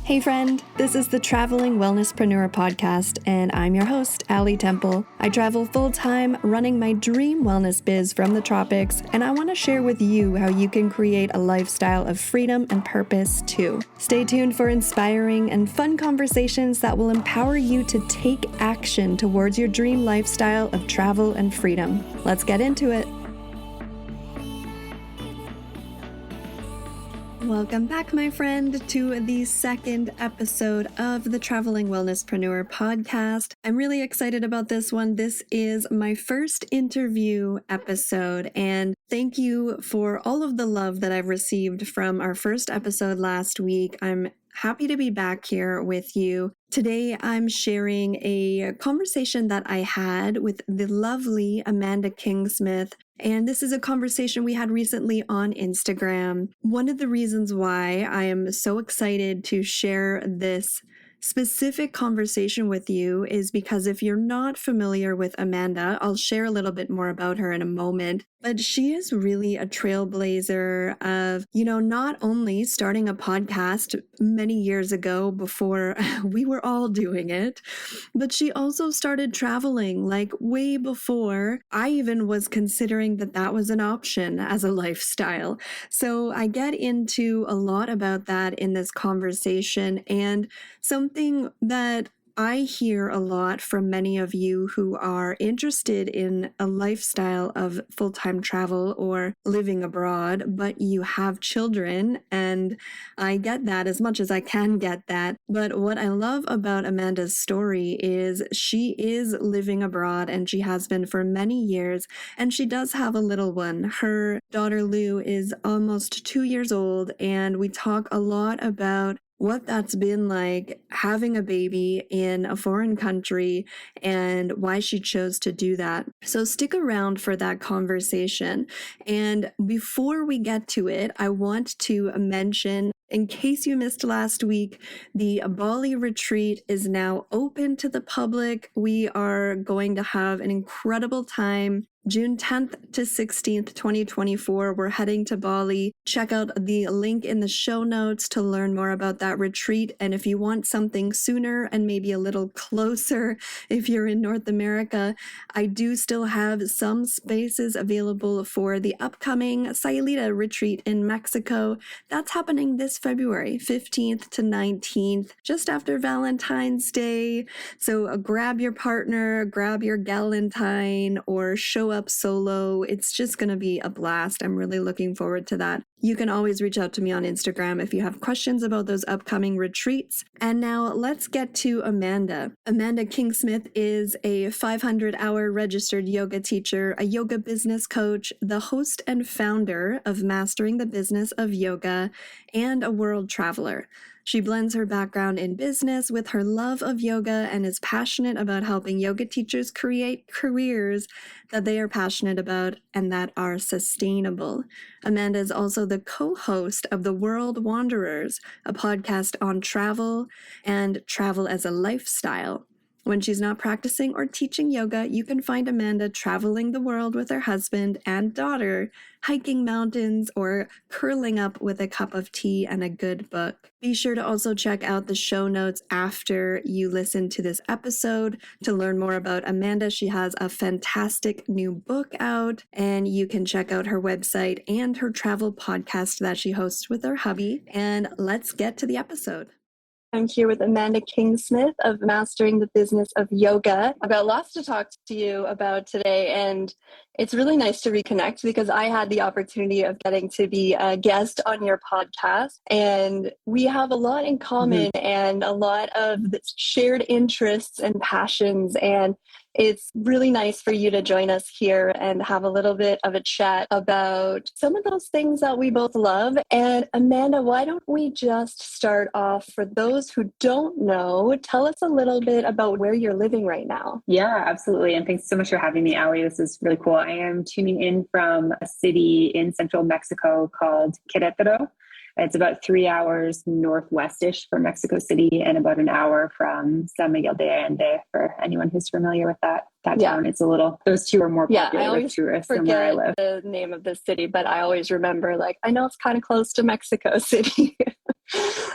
Hey friend, this is the Traveling Wellnesspreneur podcast, and I'm your host, Allie Temple. I travel full-time running my dream wellness biz from the tropics, and I want to share with you how you can create a lifestyle of freedom and purpose too. Stay tuned for inspiring and fun conversations that will empower you to take action towards your dream lifestyle of travel and freedom. Let's get into it. Welcome back, my friend, to the second episode of the Traveling Wellnesspreneur podcast. I'm really excited about this one. This is my first interview episode, and thank you for all of the love that I've received from our first episode last week. I'm happy to be back here with you. Today, I'm sharing a conversation that I had with the lovely Amanda Kingsmith. And this is a conversation we had recently on Instagram. One of the reasons why I am so excited to share this specific conversation with you is because if you're not familiar with Amanda, I'll share a little bit more about her in a moment, but she is really a trailblazer of, not only starting a podcast many years ago before we were all doing it, but she also started traveling like way before I even was considering that was an option as a lifestyle. So I get into a lot about that in this conversation, and something that I hear a lot from many of you who are interested in a lifestyle of full-time travel or living abroad, but you have children, and I get that as much as I can get that. But what I love about Amanda's story is she is living abroad, and she has been for many years, and she does have a little one. Her daughter Lou is almost 2 years old, and we talk a lot about what that's been like having a baby in a foreign country and why she chose to do that. So stick around for that conversation. And before we get to it, I want to mention, in case you missed last week, the Bali Retreat is now open to the public. We are going to have an incredible time. June 10th to 16th, 2024, we're heading to Bali. Check out the link in the show notes to learn more about that retreat. And if you want something sooner and maybe a little closer, if you're in North America, I do still have some spaces available for the upcoming Sayulita retreat in Mexico. That's happening this February 15th to 19th, just after Valentine's Day. So grab your partner, grab your galentine, or show up solo. It's just going to be a blast. I'm really looking forward to that. You can always reach out to me on Instagram if you have questions about those upcoming retreats. And now let's get to Amanda. Amanda Kingsmith is a 500-hour registered yoga teacher, a yoga business coach, the host and founder of Mastering the Business of Yoga, and a world traveler. She blends her background in business with her love of yoga and is passionate about helping yoga teachers create careers that they are passionate about and that are sustainable. Amanda is also the co-host of The World Wanderers, a podcast on travel and travel as a lifestyle. When she's not practicing or teaching yoga, you can find Amanda traveling the world with her husband and daughter, hiking mountains, or curling up with a cup of tea and a good book. Be sure to also check out the show notes after you listen to this episode to learn more about Amanda. She has a fantastic new book out, and you can check out her website and her travel podcast that she hosts with her hubby. And let's get to the episode. I'm here with Amanda Kingsmith of Mastering the Business of Yoga. I've got lots to talk to you about today, and it's really nice to reconnect because I had the opportunity of getting to be a guest on your podcast, and we have a lot in common and a lot of shared interests and passions, and it's really nice for you to join us here and have a little bit of a chat about some of those things that we both love. And Amanda, why don't we just start off, for those who don't know, tell us a little bit about where you're living right now. Yeah, absolutely. And thanks so much for having me, Allie. This is really cool. I am tuning in from a city in central Mexico called Querétaro. It's about 3 hours northwestish from Mexico City and about an hour from San Miguel de Allende, for anyone who's familiar with that town. It's a little, those two are more popular with tourists than where I live. The name of the city, but I always remember, I know it's kind of close to Mexico City.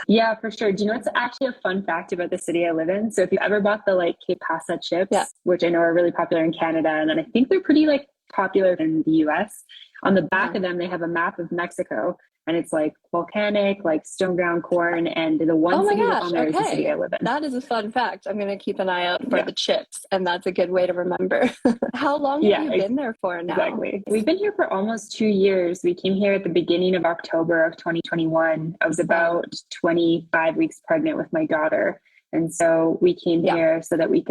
Yeah, for sure. Do you know what's actually a fun fact about the city I live in? So if you ever bought the like Cape Pasa chips, Yeah. which I know are really popular in Canada, and then I think they're pretty like popular in the US, on the back of them, they have a map of Mexico, and it's like volcanic, like stone ground corn. And the one Oh my city that's gosh. on there is the city Okay. I live in. That is a fun fact. I'm going to keep an eye out for the chips, and that's a good way to remember. How long have you been there for now? Exactly. We've been here for almost 2 years. We came here at the beginning of October of 2021. I was about 25 weeks pregnant with my daughter. And so we came here so that we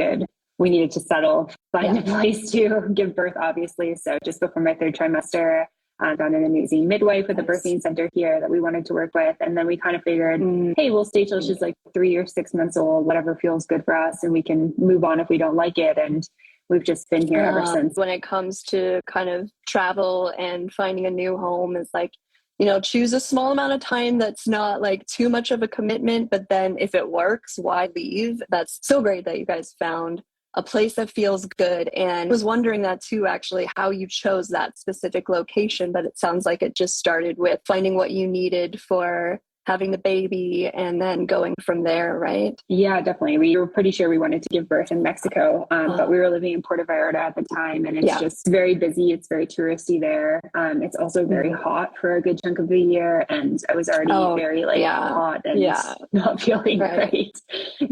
needed to settle, find a place to give birth, obviously. So just before my third trimester, I found an amazing midwife with a birthing center here that we wanted to work with. And then we kind of figured, hey, we'll stay till she's like 3 or 6 months old, whatever feels good for us. And we can move on if we don't like it. And we've just been here ever since. When it comes to kind of travel and finding a new home, it's like, you know, choose a small amount of time that's not like too much of a commitment. But then if it works, why leave? That's so great that you guys found a place that feels good. And I was wondering that too, actually, how you chose that specific location. But it sounds like it just started with finding what you needed for having the baby and then going from there, right? Yeah, definitely. We were pretty sure we wanted to give birth in Mexico, but we were living in Puerto Vallarta at the time, and it's just very busy. It's very touristy there. It's also very hot for a good chunk of the year, and I was already very hot and not feeling great,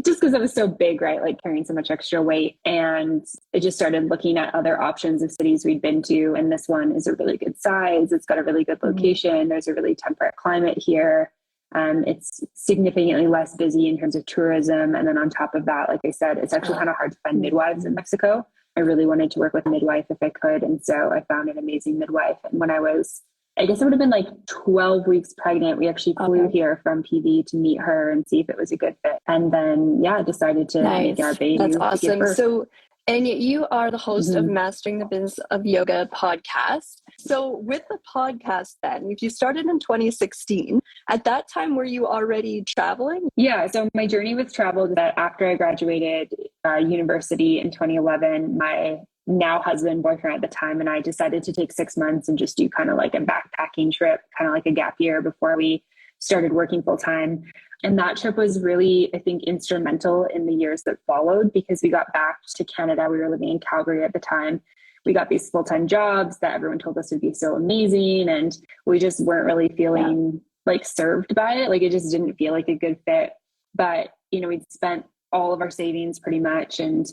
just because I was so big, right? Like carrying so much extra weight, and I just started looking at other options of cities we'd been to, and this one is a really good size. It's got a really good location. There's a really temperate climate here. It's significantly less busy in terms of tourism. And then on top of that, like I said, it's actually kind of hard to find midwives in Mexico. I really wanted to work with a midwife if I could. And so I found an amazing midwife. And when I guess it would have been like 12 weeks pregnant, we actually flew here from PV to meet her and see if it was a good fit. And then, decided to make our baby. That's awesome. So, and you are the host of Mastering the Biz of Yoga podcast. So with the podcast then, if you started in 2016, at that time, were you already traveling? Yeah. So my journey with travel is that after I graduated university in 2011, my now husband, boyfriend at the time, and I decided to take 6 months and just do kind of like a backpacking trip, kind of like a gap year before we started working full time. And that trip was really, I think, instrumental in the years that followed, because we got back to Canada. We were living in Calgary at the time. We got these full-time jobs that everyone told us would be so amazing. And we just weren't really feeling like served by it. Like it just didn't feel like a good fit. But, we'd spent all of our savings pretty much and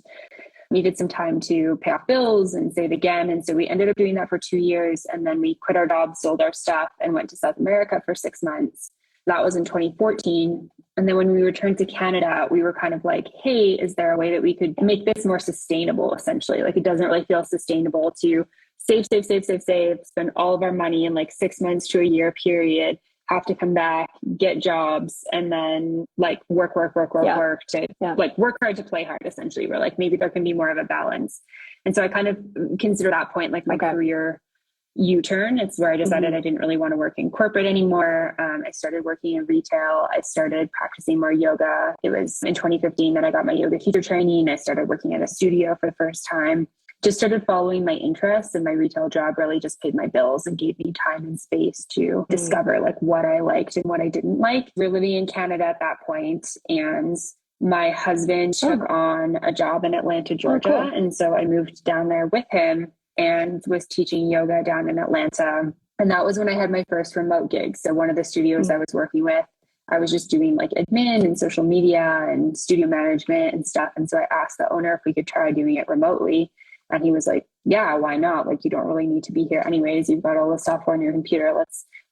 needed some time to pay off bills and save again. And so we ended up doing that for 2 years. And then we quit our jobs, sold our stuff, and went to South America for 6 months. That was in 2014. And then when we returned to Canada, we were kind of like, hey, is there a way that we could make this more sustainable, essentially? Like it doesn't really feel sustainable to save, spend all of our money in like 6 months to a year period, have to come back, get jobs, and then like work to like work hard to play hard, essentially. We're like, maybe there can be more of a balance. And so I kind of consider that point like my career U-turn. It's where I decided I didn't really want to work in corporate anymore. I started working in retail. I started practicing more yoga. It was in 2015 that I got my yoga teacher training. I started working at a studio for the first time. Just started following my interests, and my retail job really just paid my bills and gave me time and space to discover like what I liked and what I didn't like. We're living in Canada at that point, and my husband took on a job in Atlanta, Georgia. And so I moved down there with him and was teaching yoga down in Atlanta. And that was when I had my first remote gig. So one of the studios I was working with, I was just doing like admin and social media and studio management and stuff. And so I asked the owner if we could try doing it remotely. And he was like, yeah, why not? Like, you don't really need to be here anyways. You've got all the software on your computer.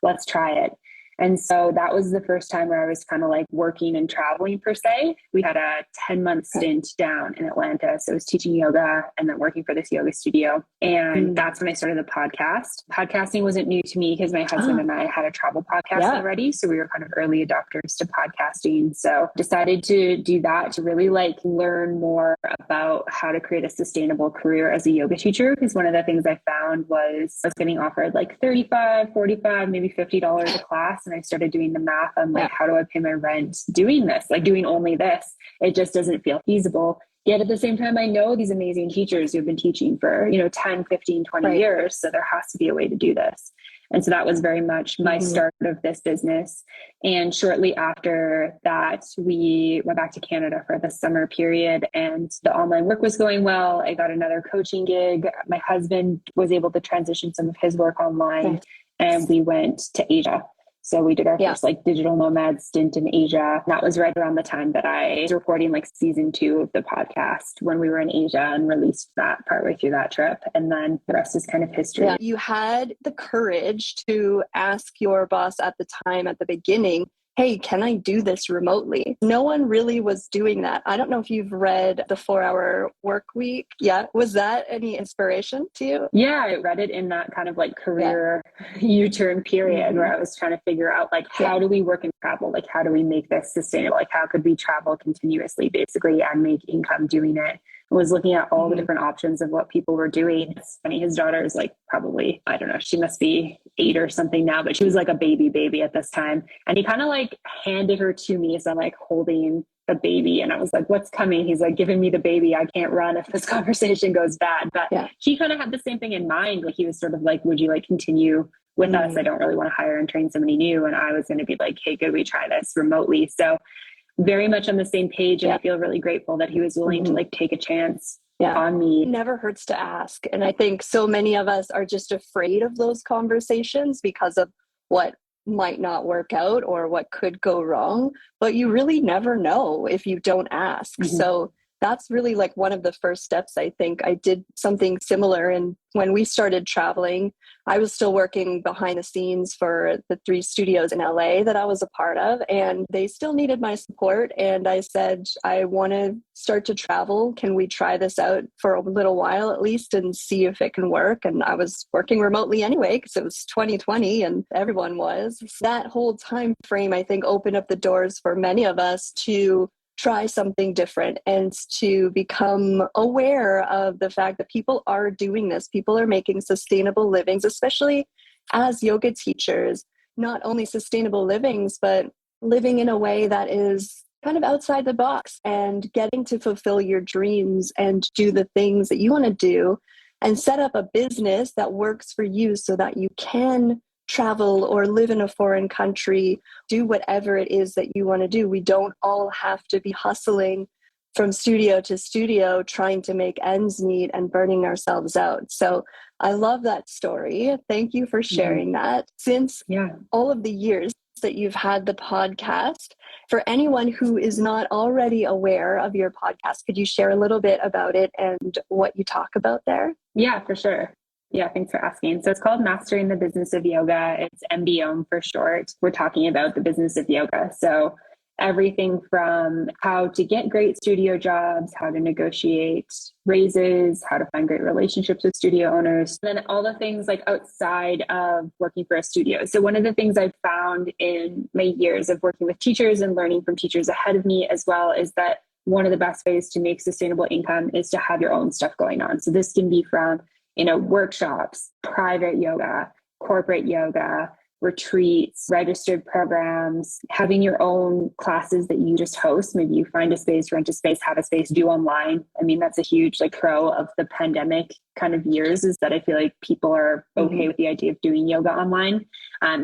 Let's try it. And so that was the first time where I was kind of like working and traveling per se. We had a 10-month stint down in Atlanta. So I was teaching yoga and then working for this yoga studio. And that's when I started the podcast. Podcasting wasn't new to me because my husband and I had a travel podcast already. So we were kind of early adopters to podcasting. So decided to do that to really like learn more about how to create a sustainable career as a yoga teacher. Because one of the things I found was I was getting offered like $35, $45, maybe $50 a class. And I started doing the math on like, how do I pay my rent doing this, like doing only this? It just doesn't feel feasible. Yet at the same time, I know these amazing teachers who've been teaching for, 10, 15, 20 years. So there has to be a way to do this. And so that was very much my start of this business. And shortly after that, we went back to Canada for the summer period, and the online work was going well. I got another coaching gig. My husband was able to transition some of his work online, and we went to Asia. So we did our first like digital nomad stint in Asia. That was right around the time that I was recording like season 2 of the podcast when we were in Asia, and released that partway through that trip. And then the rest is kind of history. Yeah. You had the courage to ask your boss at the time, at the beginning, hey, can I do this remotely? No one really was doing that. I don't know if you've read The 4-Hour Work Week. Yeah. Was that any inspiration to you? Yeah, I read it in that kind of like career U-turn period where I was trying to figure out like, how do we work and travel? Like, how do we make this sustainable? Like, how could we travel continuously basically and make income doing it? I was looking at all the different options of what people were doing. It's funny, his daughter is like probably, I don't know, she must be 8 or something now, but she was like a baby at this time. And he kind of like handed her to me. So I'm like holding the baby, and I was like, what's coming? He's like giving me the baby. I can't run if this conversation goes bad. But he kind of had the same thing in mind. Like, he was sort of like, would you like continue with us? I don't really want to hire and train somebody new. And I was going to be like, hey, could we try this remotely? So very much on the same page. And I feel really grateful that he was willing to like take a chance on me. It never hurts to ask. And I think so many of us are just afraid of those conversations because of what might not work out or what could go wrong, but you really never know if you don't ask. So that's really like one of the first steps. I think I did something similar. And when we started traveling, I was still working behind the scenes for the 3 studios in LA that I was a part of, and they still needed my support. And I said, I want to start to travel. Can we try this out for a little while at least and see if it can work? And I was working remotely anyway, because it was 2020 and everyone was. That whole time frame, I think, opened up the doors for many of us to try something different and to become aware of the fact that people are doing this. People are making sustainable livings, especially as yoga teachers, not only sustainable livings, but living in a way that is kind of outside the box and getting to fulfill your dreams and do the things that you want to do and set up a business that works for you so that you can travel or live in a foreign country, do whatever it is that you want to do. We don't all have to be hustling from studio to studio, trying to make ends meet and burning ourselves out. So I love that story. Thank you for sharing that. Since all of the years that you've had the podcast, for anyone who is not already aware of your podcast, could you share a little bit about it and what you talk about there? Yeah, for sure. Yeah, thanks for asking. So it's called Mastering the Business of Yoga. It's M.B.Om for short. We're talking about the business of yoga. So everything from how to get great studio jobs, how to negotiate raises, how to find great relationships with studio owners, and then all the things like outside of working for a studio. So one of the things I've found in my years of working with teachers and learning from teachers ahead of me as well is that one of the best ways to make sustainable income is to have your own stuff going on. So this can be from workshops, private yoga, corporate yoga, retreats, registered programs, having your own classes that you just host. Maybe you find a space, rent a space, have a space, do online. I mean, that's a huge pro of the pandemic kind of years, is that I feel like people are okay with the idea of doing yoga online.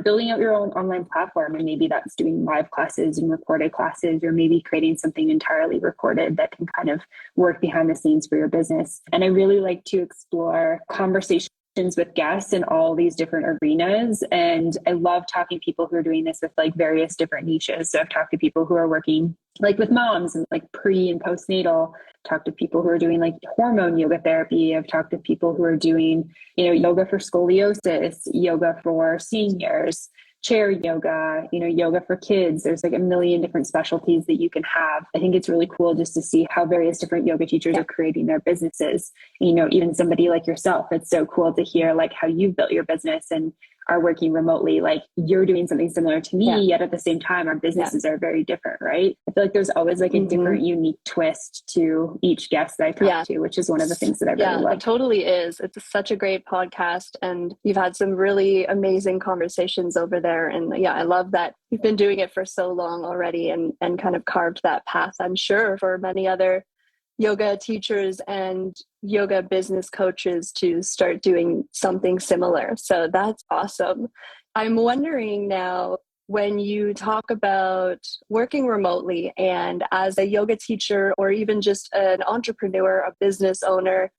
Building out your own online platform, and maybe that's doing live classes and recorded classes, or maybe creating something entirely recorded that can kind of work behind the scenes for your business. And I really like to explore conversations with guests in all these different arenas. And I love talking to people who are doing this with various different niches. So I've talked to people who are working with moms and pre and postnatal, talked to people who are doing hormone yoga therapy. I've talked to people who are doing, yoga for scoliosis, yoga for seniors, chair yoga, yoga for kids. There's a million different specialties that you can have. I think it's really cool just to see how various different yoga teachers are creating their businesses. Even somebody like yourself, it's so cool to hear how you've built your business and are working remotely. You're doing something similar to me, yet at the same time, our businesses are very different, right? I feel like there's always a different, unique twist to each guest that I talk to, which is one of the things that I really love. It totally is. It's such a great podcast, and you've had some really amazing conversations over there. And I love that you've been doing it for so long already and kind of carved that path, I'm sure, for many other yoga teachers and yoga business coaches to start doing something similar. So that's awesome. I'm wondering now, when you talk about working remotely and as a yoga teacher or even just an entrepreneur, a business owner,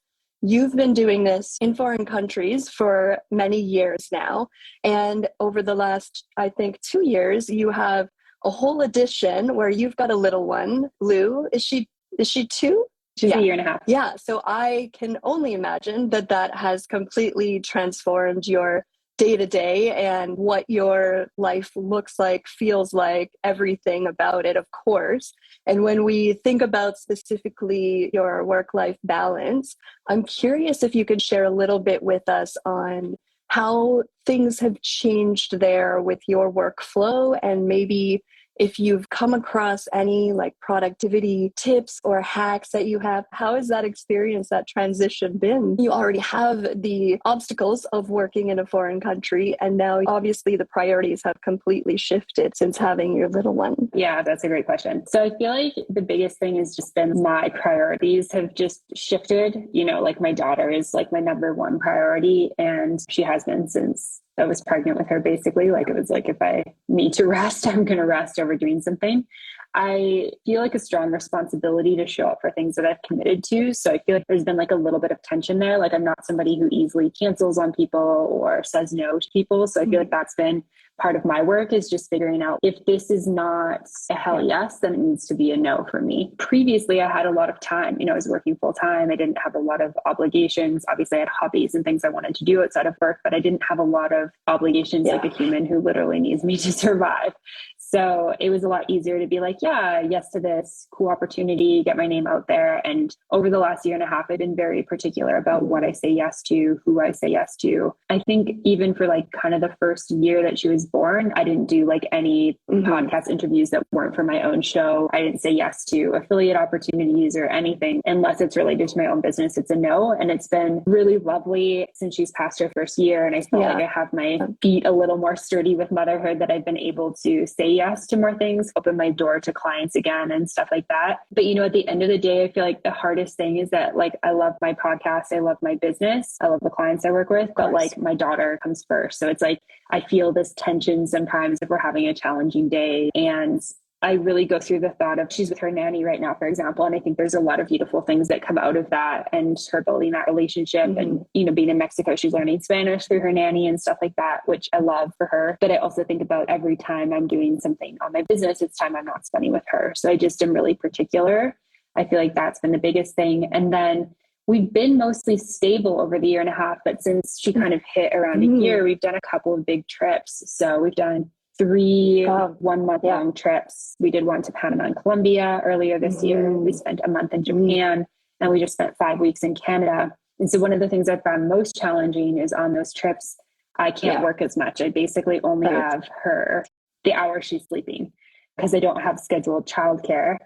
you've been doing this in foreign countries for many years now. And over the last, I think, 2 years, you have a whole edition where you've got a little one, Lou. Is she 2? She's a year and a half. Yeah. So I can only imagine that has completely transformed your day to day and what your life looks like, feels like, everything about it, of course. And when we think about specifically your work-life balance, I'm curious if you could share a little bit with us on how things have changed there with your workflow, and maybe if you've come across any like productivity tips or hacks that you have. How has that experience, that transition been? You already have the obstacles of working in a foreign country, and now obviously the priorities have completely shifted since having your little one. Yeah, that's a great question. So I feel like the biggest thing has just been my priorities have just shifted. You know, like my daughter is like my number one priority, and she has been since I was pregnant with her, basically. Like it was like, if I need to rest, I'm going to rest over doing something. I feel like a strong responsibility to show up for things that I've committed to. So I feel like there's been like a little bit of tension there. Like I'm not somebody who easily cancels on people or says no to people. So I feel like that's been part of my work, is just figuring out if this is not a hell yes, then it needs to be a no for me. Previously, I had a lot of time. You know, I was working full time. I didn't have a lot of obligations. Obviously, I had hobbies and things I wanted to do outside of work, but I didn't have a lot of obligations like a human who literally needs me to survive. So it was a lot easier to be like, yeah, yes to this cool opportunity, get my name out there. And over the last year and a half, I've been very particular about what I say yes to, who I say yes to. I think even for like kind of the first year that she was born, I didn't do like any podcast interviews that weren't for my own show. I didn't say yes to affiliate opportunities or anything unless it's related to my own business. It's a no. And it's been really lovely since she's past her first year. And I feel like I have my feet a little more sturdy with motherhood, that I've been able to say yes to more things, open my door to clients again and stuff like that. But, you know, at the end of the day, I feel like the hardest thing is that like, I love my podcast. I love my business. I love the clients I work with, but like my daughter comes first. So it's like, I feel this tension sometimes if we're having a challenging day. And I really go through the thought of, she's with her nanny right now, for example. And I think there's a lot of beautiful things that come out of that, and her building that relationship. And, you know, being in Mexico, she's learning Spanish through her nanny and stuff like that, which I love for her. But I also think about every time I'm doing something on my business, it's time I'm not spending with her. So I just am really particular. I feel like that's been the biggest thing. And then we've been mostly stable over the year and a half, but since she kind of hit around a year, we've done a couple of big trips. So we've done 3 1-month-long trips. We did one to Panama and Colombia earlier this year. We spent a month in Japan, and we just spent 5 weeks in Canada. And so one of the things I found most challenging is on those trips, I can't work as much. I basically only have her the hours she's sleeping because I don't have scheduled childcare.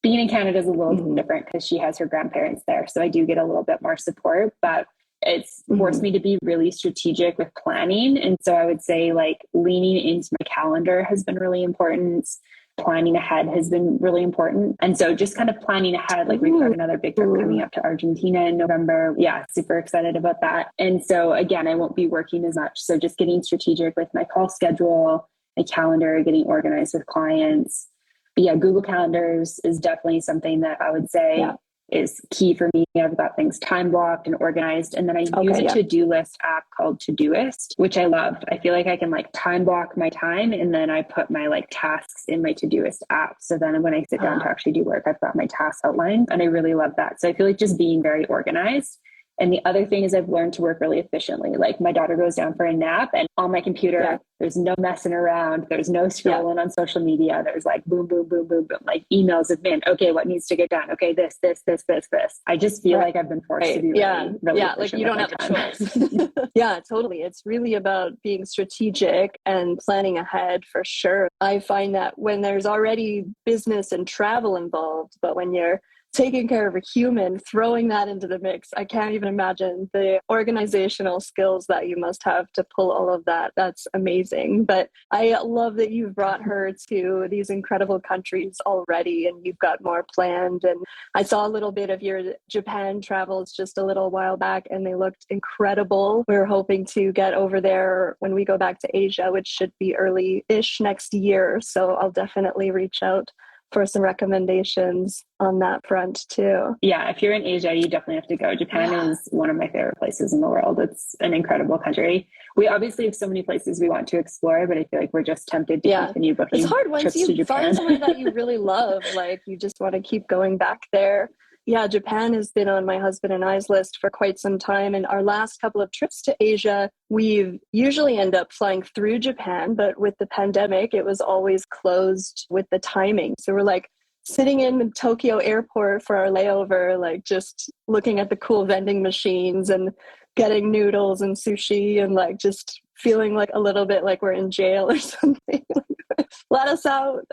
Being in Canada is a little different because she has her grandparents there. So I do get a little bit more support, but it's forced me to be really strategic with planning. And so I would say like leaning into my calendar has been really important. Planning ahead has been really important. And so just kind of planning ahead, like we've got another big trip coming up to Argentina in November. Yeah, super excited about that. And so again, I won't be working as much. So just getting strategic with my call schedule, my calendar, getting organized with clients. But yeah, Google Calendars is definitely something that I would say is key for me. I've got things time blocked and organized. And then I use a to-do list app called Todoist, which I love. I feel like I can like time block my time, and then I put my like tasks in my Todoist app. So then when I sit down to actually do work, I've got my tasks outlined, and I really love that. So I feel like just being very organized. And the other thing is I've learned to work really efficiently. Like my daughter goes down for a nap, and on my computer, there's no messing around. There's no scrolling on social media. There's like boom, boom, boom, boom, boom, like emails have been, okay, what needs to get done? Okay, this. I just feel like I've been forced to be really like you don't have a choice. Yeah, totally. It's really about being strategic and planning ahead for sure. I find that when there's already business and travel involved, but when you're taking care of a human, throwing that into the mix. I can't even imagine the organizational skills that you must have to pull all of that. That's amazing. But I love that you've brought her to these incredible countries already, and you've got more planned. And I saw a little bit of your Japan travels just a little while back, and they looked incredible. We're hoping to get over there when we go back to Asia, which should be early-ish next year. So I'll definitely reach out for some recommendations on that front too. Yeah, if you're in Asia, you definitely have to go. Japan is one of my favorite places in the world. It's an incredible country. We obviously have so many places we want to explore, but I feel like we're just tempted to continue booking. It's hard once you find somewhere that you really love, like you just want to keep going back there. Yeah, Japan has been on my husband and I's list for quite some time. And our last couple of trips to Asia, we've usually end up flying through Japan, but with the pandemic, it was always closed with the timing. So we're like sitting in Tokyo airport for our layover, like just looking at the cool vending machines and getting noodles and sushi and like just feeling like a little bit like we're in jail or something. Let us out.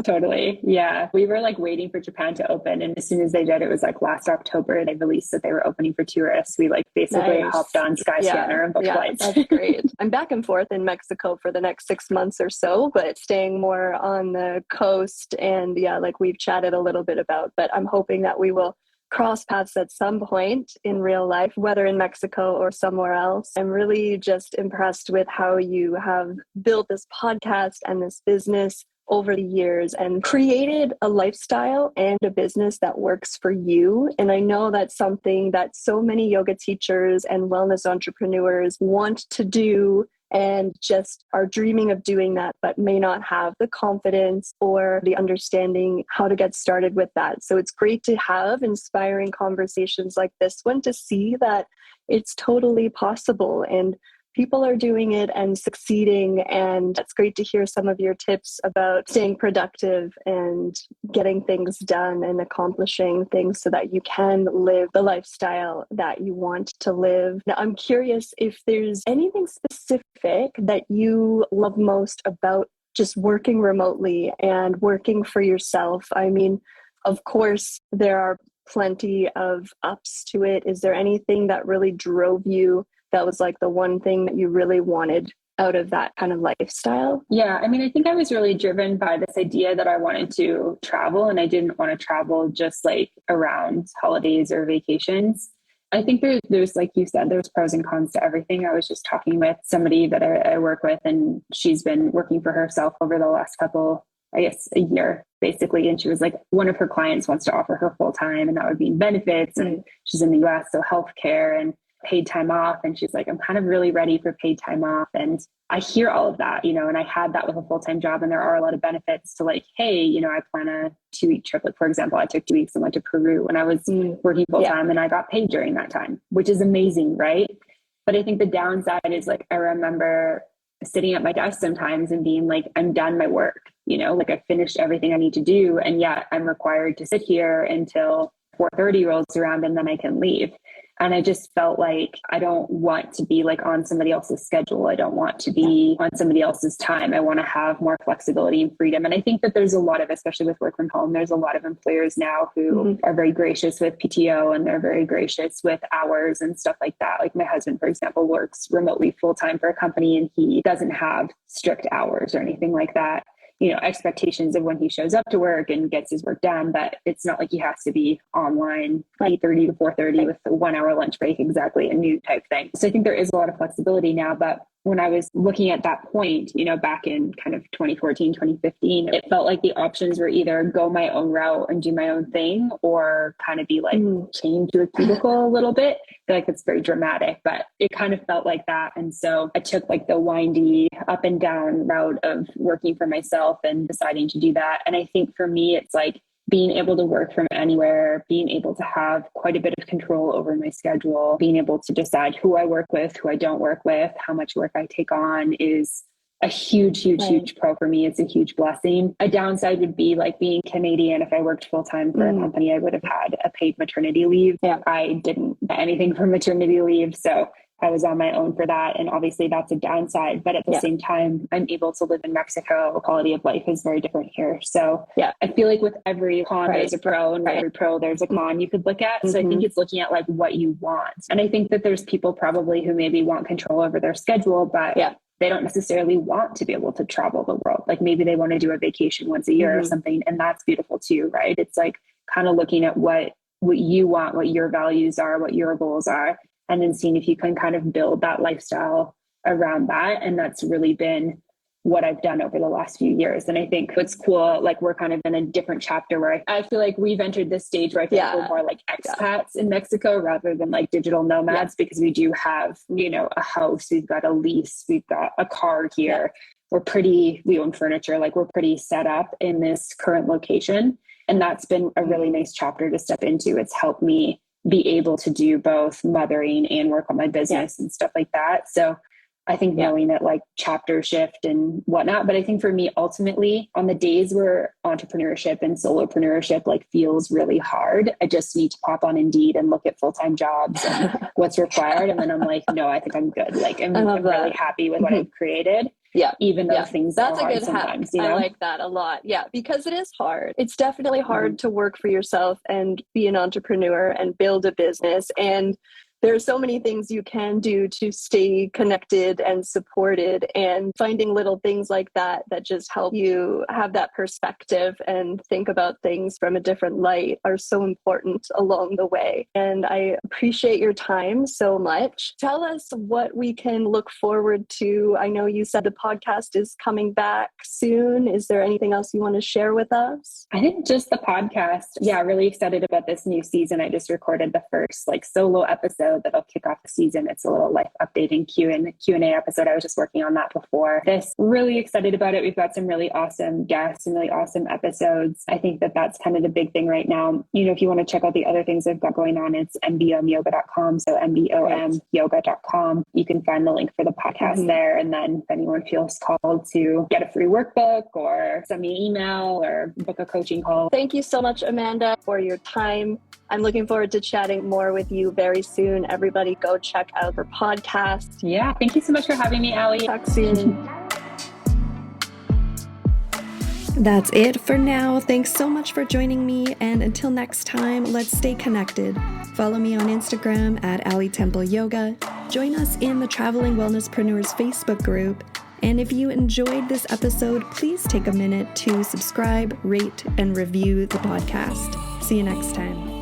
Totally. Yeah. We were like waiting for Japan to open. And as soon as they did, it was like last October, they released that they were opening for tourists. We like basically hopped on Skyscanner and booked flights. That's great. I'm back and forth in Mexico for the next 6 months or so, but staying more on the coast. And like we've chatted a little bit about, but I'm hoping that we will cross paths at some point in real life, whether in Mexico or somewhere else. I'm really just impressed with how you have built this podcast and this business over the years and created a lifestyle and a business that works for you. And I know that's something that so many yoga teachers and wellness entrepreneurs want to do and just are dreaming of doing that, but may not have the confidence or the understanding how to get started with that. So it's great to have inspiring conversations like this one to see that it's totally possible and people are doing it and succeeding. And it's great to hear some of your tips about staying productive and getting things done and accomplishing things so that you can live the lifestyle that you want to live. Now, I'm curious if there's anything specific that you love most about just working remotely and working for yourself. I mean, of course, there are plenty of ups to it. Is there anything that really drove you that was like the one thing that you really wanted out of that kind of lifestyle? Yeah. I mean, I think I was really driven by this idea that I wanted to travel, and I didn't want to travel just like around holidays or vacations. I think there's, like you said, there's pros and cons to everything. I was just talking with somebody that I work with, and she's been working for herself over the last a year basically. And she was like, one of her clients wants to offer her full time, and that would be benefits. And she's in the US, so healthcare and paid time off. And she's like, I'm kind of really ready for paid time off. And I hear all of that, and I had that with a full-time job, and there are a lot of benefits to like, hey, I plan a 2-week trip. Like, for example, I took 2 weeks and went to Peru when I was working full-time, and I got paid during that time, which is amazing. Right. But I think the downside is like, I remember sitting at my desk sometimes and being like, I'm done my work, like I finished everything I need to do. And yet I'm required to sit here until 4:30 rolls around and then I can leave. And I just felt like I don't want to be like on somebody else's schedule. I don't want to be on somebody else's time. I want to have more flexibility and freedom. And I think that there's a lot of, especially with work from home, there's a lot of employers now who are very gracious with PTO, and they're very gracious with hours and stuff like that. Like my husband, for example, works remotely full-time for a company, and he doesn't have strict hours or anything like that. Expectations of when he shows up to work and gets his work done, but it's not like he has to be online 8:30 to 4:30 with a 1 hour lunch break, exactly, a new type thing. So I think there is a lot of flexibility now, but when I was looking at that point, back in kind of 2014, 2015, it felt like the options were either go my own route and do my own thing, or kind of be like chained to a cubicle a little bit. I feel like it's very dramatic, but it kind of felt like that. And so I took like the windy up and down route of working for myself and deciding to do that. And I think for me, it's like being able to work from anywhere, being able to have quite a bit of control over my schedule, being able to decide who I work with, who I don't work with, how much work I take on is a huge pro for me. It's a huge blessing. A downside would be like being Canadian. If I worked full time for a company, I would have had a paid maternity leave. Yeah. I didn't get anything for maternity leave. So I was on my own for that. And obviously that's a downside, but at the same time, I'm able to live in Mexico. Quality of life is very different here. So I feel like with every con, there's a pro, and with every pro, there's a con you could look at. So I think it's looking at like what you want. And I think that there's people probably who maybe want control over their schedule, but they don't necessarily want to be able to travel the world. Like maybe they want to do a vacation once a year or something. And that's beautiful too, right? It's like kind of looking at what you want, what your values are, what your goals are, and then seeing if you can kind of build that lifestyle around that. And that's really been what I've done over the last few years. And I think what's cool, like we're kind of in a different chapter where I feel like we've entered this stage where I feel like we're more like expats in Mexico rather than like digital nomads, because we do have, you know, a house, we've got a lease, we've got a car here. We own furniture, like we're pretty set up in this current location. And that's been a really nice chapter to step into. It's helped me be able to do both mothering and work on my business and stuff like that. So I think knowing that like chapter shift and whatnot, but I think for me, ultimately on the days where entrepreneurship and solopreneurship like feels really hard, I just need to pop on Indeed and look at full-time jobs and what's required. And then I'm like, no, I think I'm good. Like I'm really happy with what I've created. Even though things that's are hard a good sometimes, hack. you know? I like that a lot. Yeah, because it is hard. It's definitely hard to work for yourself and be an entrepreneur and build a business. And there are so many things you can do to stay connected and supported, and finding little things like that just help you have that perspective and think about things from a different light are so important along the way. And I appreciate your time so much. Tell us what we can look forward to. I know you said the podcast is coming back soon. Is there anything else you want to share with us? I think just the podcast. Yeah, really excited about this new season. I just recorded the first like solo episode that'll kick off the season. It's a little life updating Q&A episode. I was just working on that before this. Really excited about it. We've got some really awesome guests and really awesome episodes. I think that that's kind of the big thing right now. You know, if you want to check out the other things I've got going on, it's M.B.Om So M.B.O.M yoga.com. You can find the link for the podcast there. And then if anyone feels called to get a free workbook or send me an email or book a coaching call. Thank you so much, Amanda, for your time. I'm looking forward to chatting more with you very soon. Everybody go check out her podcast. Yeah. Thank you so much for having me, Allie. Talk soon. That's it for now. Thanks so much for joining me. And until next time, let's stay connected. Follow me on Instagram at Allie Temple Yoga. Join us in the Traveling Wellnesspreneurs Facebook group. And if you enjoyed this episode, please take a minute to subscribe, rate, and review the podcast. See you next time.